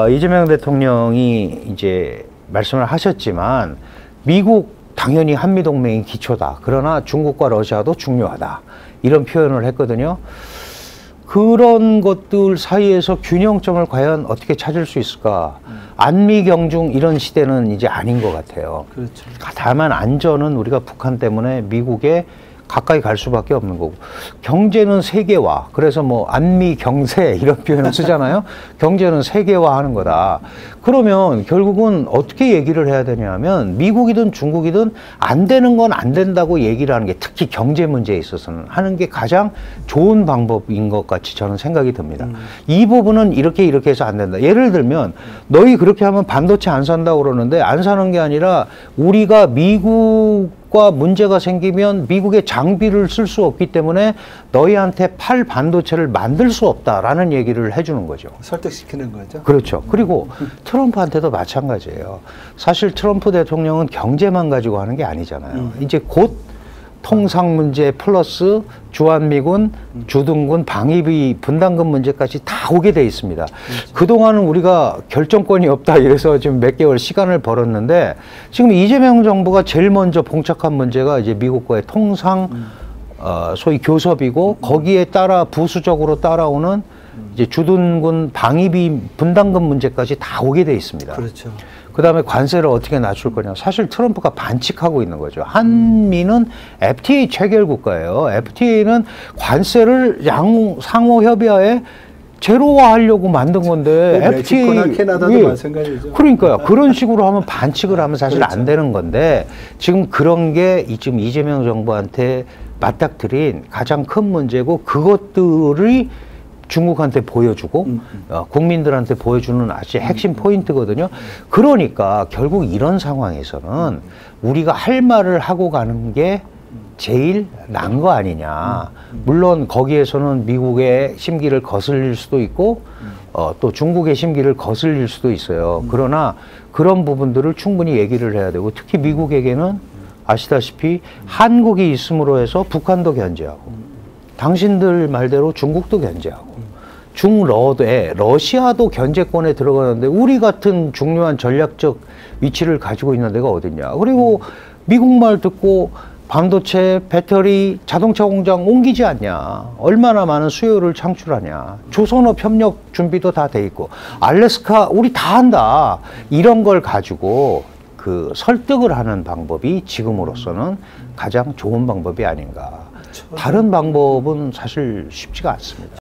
이재명 대통령이 이제 말씀을 하셨지만 미국 당연히 한미동맹이 기초다. 그러나 중국과 러시아도 중요하다. 이런 표현을 했거든요. 그런 것들 사이에서 균형점을 과연 어떻게 찾을 수 있을까? 안미경중 이런 시대는 이제 아닌 것 같아요. 그렇죠. 다만 안전은 우리가 북한 때문에 미국에 가까이 갈 수밖에 없는 거고, 경제는 세계화. 그래서 뭐 안미 경세 이런 표현을 쓰잖아요. 경제는 세계화하는 거다. 그러면 결국은 어떻게 얘기를 해야 되냐면 미국이든 중국이든 안 되는 건 안 된다고 얘기를 하는 게, 특히 경제 문제에 있어서는 하는 게 가장 좋은 방법인 것 같이 저는 생각이 듭니다. 이 부분은 이렇게 해서 안 된다. 예를 들면 너희 그렇게 하면 반도체 안 산다고 그러는데, 안 사는 게 아니라 우리가 미국과 문제가 생기면 미국의 장비를 쓸 수 없기 때문에 너희한테 팔 반도체를 만들 수 없다라는 얘기를 해주는 거죠. 설득시키는 거죠. 그렇죠. 그리고 트럼프한테도 마찬가지예요. 사실 트럼프 대통령은 경제만 가지고 하는 게 아니잖아요. 이제 곧 통상 문제 플러스 주한미군, 주둔군, 방위비 분담금 문제까지 다 오게 돼 있습니다. 그렇죠. 그동안은 우리가 결정권이 없다 이래서 지금 몇 개월 시간을 벌었는데, 지금 이재명 정부가 제일 먼저 봉착한 문제가 이제 미국과의 통상 소위 교섭이고, 거기에 따라 부수적으로 따라오는 이제 주둔군 방위비 분담금 문제까지 다 오게 돼 있습니다. 그렇죠. 그 다음에 관세를 어떻게 낮출 거냐. 사실 트럼프가 반칙하고 있는 거죠. 한미는 FTA 체결 국가예요. FTA는 관세를 상호 협의하에 제로화하려고 만든 건데, 멕시코나 캐나다도 마찬가지죠. 그러니까요. 그런 식으로 하면 반칙을 하면 사실 그렇죠. 안 되는 건데, 지금 그런 게 지금 이재명 정부한테 맞닥뜨린 가장 큰 문제고, 그것들이 중국한테 보여주고 국민들한테 보여주는 아주 핵심 포인트거든요. 그러니까 결국 이런 상황에서는 우리가 할 말을 하고 가는 게 제일 나은 거 아니냐. 물론 거기에서는 미국의 심기를 거슬릴 수도 있고 또 중국의 심기를 거슬릴 수도 있어요. 그러나 그런 부분들을 충분히 얘기를 해야 되고, 특히 미국에게는 아시다시피 한국이 있음으로 해서 북한도 견제하고, 당신들 말대로 중국도 견제하고, 중러에 러시아도 견제권에 들어가는데 우리 같은 중요한 전략적 위치를 가지고 있는 데가 어딨냐. 그리고 미국 말 듣고 반도체, 배터리, 자동차 공장 옮기지 않냐. 얼마나 많은 수요를 창출하냐. 조선업 협력 준비도 다 돼 있고, 알래스카 우리 다 한다. 이런 걸 가지고 그 설득을 하는 방법이 지금으로서는 가장 좋은 방법이 아닌가. 다른 방법은 사실 쉽지가 않습니다.